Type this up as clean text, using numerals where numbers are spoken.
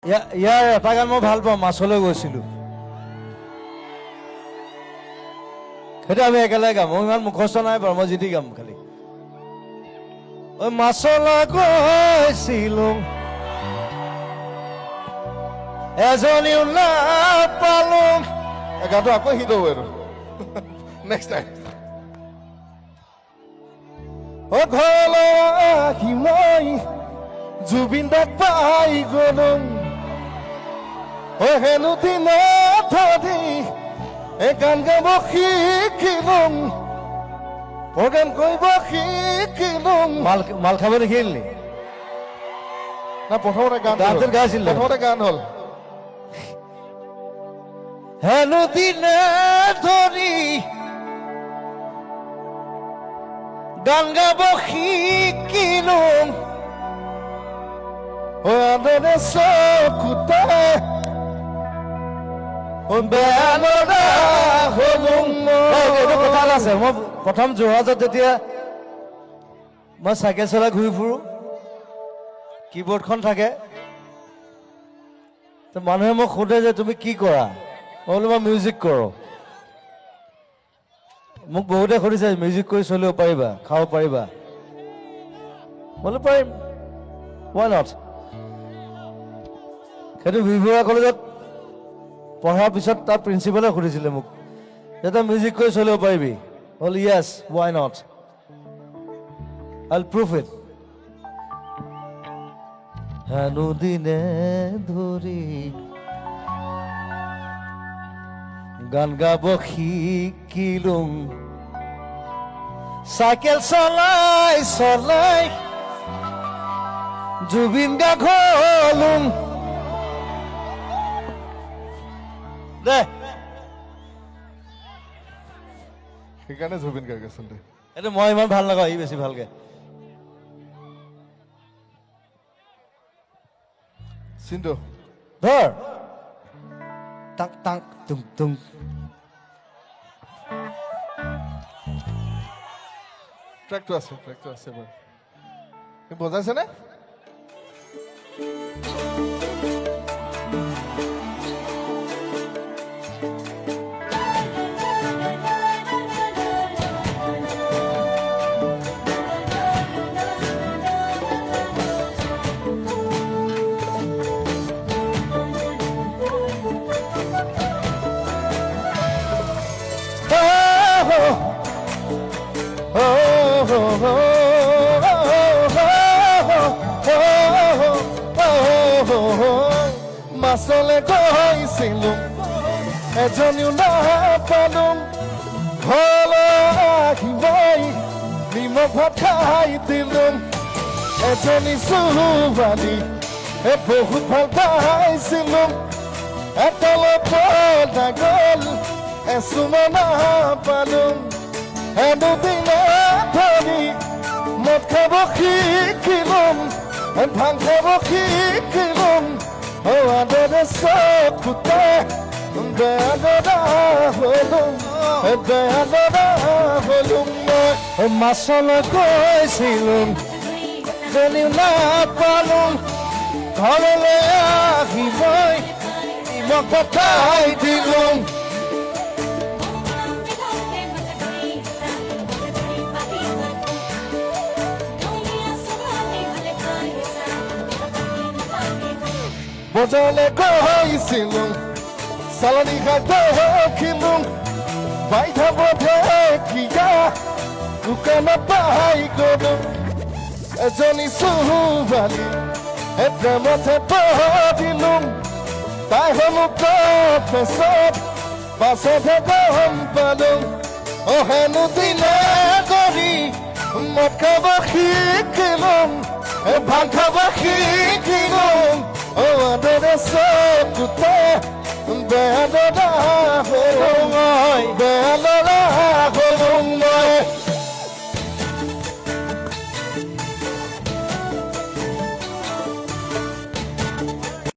ইয়াৰ এটা গান মই ভাল পাওঁ, মাছলৈ গৈছিলো। সেইটো আমি একেলগে গাম। মই ইমান মুখস্থ নাই বাৰু, মই যি গাম খালি। ঐ মাছলৈ গৈছিলো, এজনীও নাপালো। গানটো আকৌ হিট হ'ব আৰু নেক্সট টাইম। অ ঘৰলৈ আহি মই জুবিন দাক পাই গলো। অ হেনো দিনত ধৰি এই গান গাব শিকিলো, প্ৰগ্ৰেম কৰিব শিকিলো। মাল খাব দেখিলি না প্ৰথমতে গান গানটোত গাইছিল, প্ৰথমতে গান হ'ল হেনো দিনে ধৰি গান গাব শিকিলো। আদৰে চকুতে বেয়া লগা হলো। এইটো কথা এটা আছে, মই প্ৰথম যোৰহাটত যেতিয়া মই চাইকেল চলাই ঘূৰি ফুৰো, কীবৰ্ডখন থাকে, মানুহে মোক সোধে যে তুমি কি কৰা? মই বোলো মই মিউজিক কৰোঁ। মোক বহুতে সুধিছে মিউজিক কৰি চলিব পাৰিবা, খাব পাৰিবা? বোলো পাৰিম, why not? সেইটো বিভুৱা কলেজত পঢ়াৰ পিছত তাৰ প্ৰিন্সিপালে সুধিছিলে মোক যে তই মিউজিক কৰি চলিব পাৰিবি? বোলো য়েছ, why not? I'll prove it. হেনো দিনে ধৰি গান গাব শিকিলো, চাইকেল চলাই চলাই জুবিন গাৰ্গ হলো। দে সেইকাৰণে জুবিন গাৰ্গ আচলতে। এইটো মই ইমান ভাল নাপাওঁ, ই বেছি ভালকে। চিন্তু ধৰ টাক টাক তুং তুং। ট্ৰেকটো আছে বাৰু। বজাইছেনে? মাছলৈ গৈছিলো, এজনীও নাপালো। ঘৰলৈ আহি মই নিমখ ভাত খাই দিলো। এজনী ছোৱালী বহুত ভাল পাইছিলো, এতলৈ পতা গল এচুমা নাপালো। হেনো দিনে ধৰি মদ খাব শিকিলো, ভাং খাব শিকিলো। আদৰে চকুতে বেয়া লগা হলো, বেয়া লগা হলো। মই মাছলৈ গৈছিলো, এজনীও নাপালো। ঘৰলৈ আহি মই নিমখ পঠাই দিলো। বজাৰলৈ গৈছিলো, চালানী খাই দেখিলো। বাইধা বধেকিয়া দোকানত পাই গলো। এজনী ছোৱালী প্ৰেমতে পৰিলো, তাই হলো প্ৰফেচৰ, পাছতহে গম পালো। হেনো দিনে ধৰি মদ খাব শিকিলো, ভাং খাব শিকিলো। আদৰে চকুতে বেয়া লগা